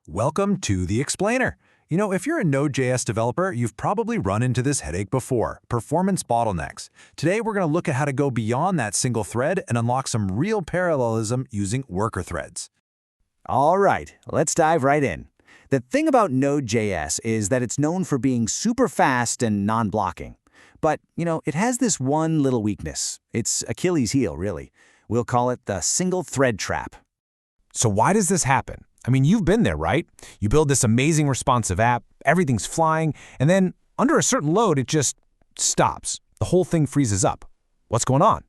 Welcome to the Explainer. If you're a Node.js developer, you've probably run into this headache before, performance bottlenecks. Today, we're going to look at how to go beyond that single thread and unlock some real parallelism using worker threads. All right, let's dive right in. The thing about Node.js is that it's known for being super fast and non-blocking. But, it has this one little weakness. It's Achilles' heel, really. We'll call it the single thread trap. So why does this happen? You've been there, right? You build this amazing responsive app, everything's flying, and then under a certain load, it just stops. The whole thing freezes up. What's going on?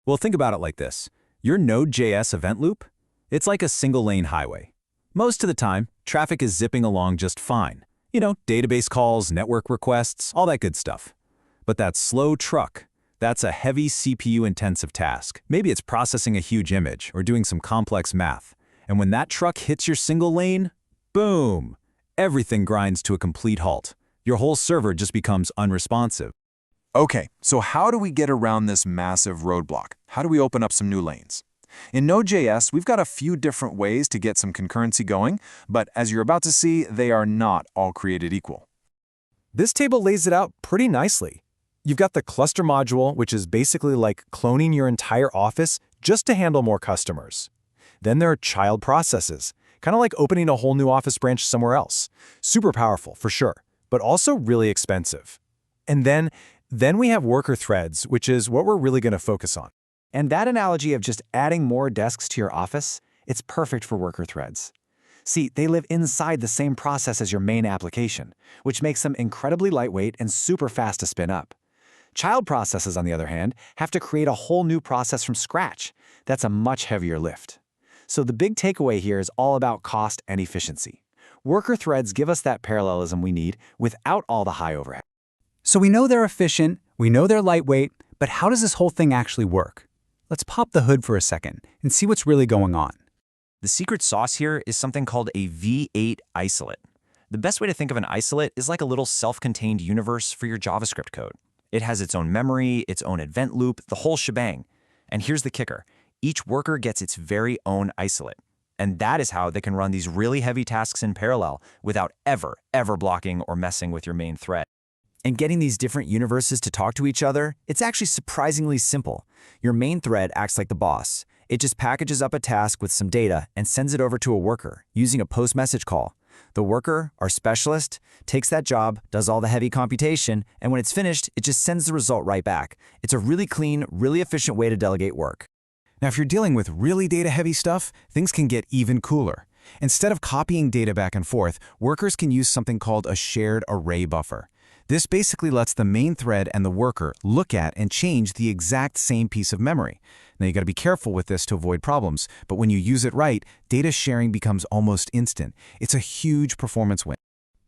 Well, think about it like this. Your Node.js event loop, it's like a single-lane highway. Most of the time, traffic is zipping along just fine. Database calls, network requests, all that good stuff. But that slow truck, that's a heavy CPU-intensive task. Maybe it's processing a huge image or doing some complex math. And when that truck hits your single lane, boom, everything grinds to a complete halt. Your whole server just becomes unresponsive. Okay, so how do we get around this massive roadblock? How do we open up some new lanes? In Node.js, we've got a few different ways to get some concurrency going, but as you're about to see, they are not all created equal. This table lays it out pretty nicely. You've got the cluster module, which is basically like cloning your entire office just to handle more customers. Then there are child processes, kind of like opening a whole new office branch somewhere else. Super powerful, for sure, but also really expensive. And then we have worker threads, which is what we're really going to focus on. And that analogy of just adding more desks to your office, it's perfect for worker threads. See, they live inside the same process as your main application, which makes them incredibly lightweight and super fast to spin up. Child processes, on the other hand, have to create a whole new process from scratch. That's a much heavier lift. So the big takeaway here is all about cost and efficiency. Worker threads give us that parallelism we need without all the high overhead. So we know they're efficient, we know they're lightweight, but how does this whole thing actually work? Let's pop the hood for a second and see what's really going on. The secret sauce here is something called a V8 isolate. The best way to think of an isolate is like a little self-contained universe for your JavaScript code. It has its own memory, its own event loop, the whole shebang. And here's the kicker. Each worker gets its very own isolate. And that is how they can run these really heavy tasks in parallel without ever blocking or messing with your main thread. And getting these different universes to talk to each other, it's actually surprisingly simple. Your main thread acts like the boss. It just packages up a task with some data and sends it over to a worker using a post message call. The worker, our specialist, takes that job, does all the heavy computation, and when it's finished, it just sends the result right back. It's a really clean, really efficient way to delegate work. Now, if you're dealing with really data-heavy stuff, things can get even cooler. Instead of copying data back and forth, workers can use something called a shared array buffer. This basically lets the main thread and the worker look at and change the exact same piece of memory. Now, you got to be careful with this to avoid problems, but when you use it right, data sharing becomes almost instant. It's a huge performance win.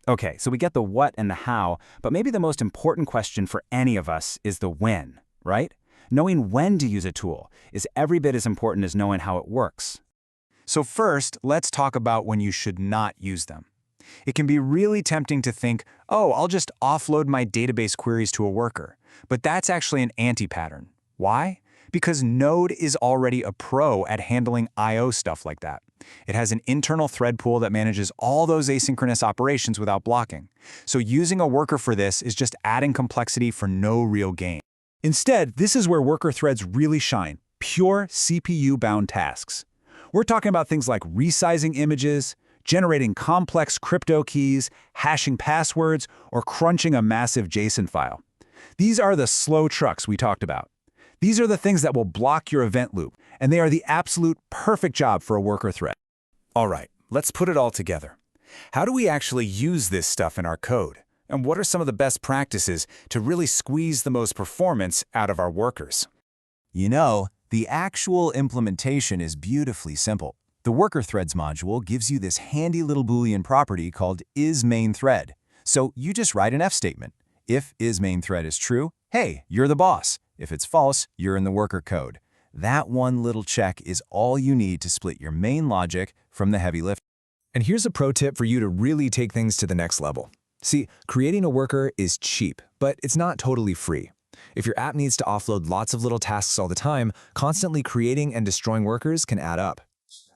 Okay, so we get the what and the how, but maybe the most important question for any of us is the when, right? Knowing when to use a tool is every bit as important as knowing how it works. So first, let's talk about when you should not use them. It can be really tempting to think, oh, I'll just offload my database queries to a worker. But that's actually an anti-pattern. Why? Because Node is already a pro at handling I/O stuff like that. It has an internal thread pool that manages all those asynchronous operations without blocking. So using a worker for this is just adding complexity for no real gain. Instead, this is where worker threads really shine, pure CPU-bound tasks. We're talking about things like resizing images, generating complex crypto keys, hashing passwords, or crunching a massive JSON file. These are the slow trucks we talked about. These are the things that will block your event loop, and they are the absolute perfect job for a worker thread. All right, let's put it all together. How do we actually use this stuff in our code? And what are some of the best practices to really squeeze the most performance out of our workers? The actual implementation is beautifully simple. The worker threads module gives you this handy little Boolean property called isMainThread. So you just write an F statement. If isMainThread is true, hey, you're the boss. If it's false, you're in the worker code. That one little check is all you need to split your main logic from the heavy lift. And here's a pro tip for you to really take things to the next level. See, creating a worker is cheap, but it's not totally free. If your app needs to offload lots of little tasks all the time, constantly creating and destroying workers can add up.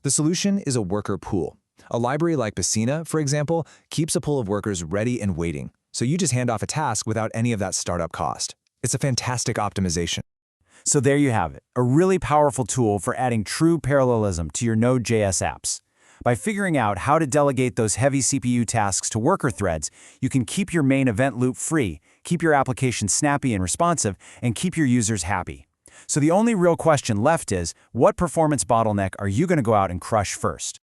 The solution is a worker pool. A library like Pacina, for example, keeps a pool of workers ready and waiting, so you just hand off a task without any of that startup cost. It's a fantastic optimization. So there you have it, a really powerful tool for adding true parallelism to your Node.js apps. By figuring out how to delegate those heavy CPU tasks to worker threads, you can keep your main event loop free, keep your application snappy and responsive, and keep your users happy. So the only real question left is, what performance bottleneck are you going to go out and crush first?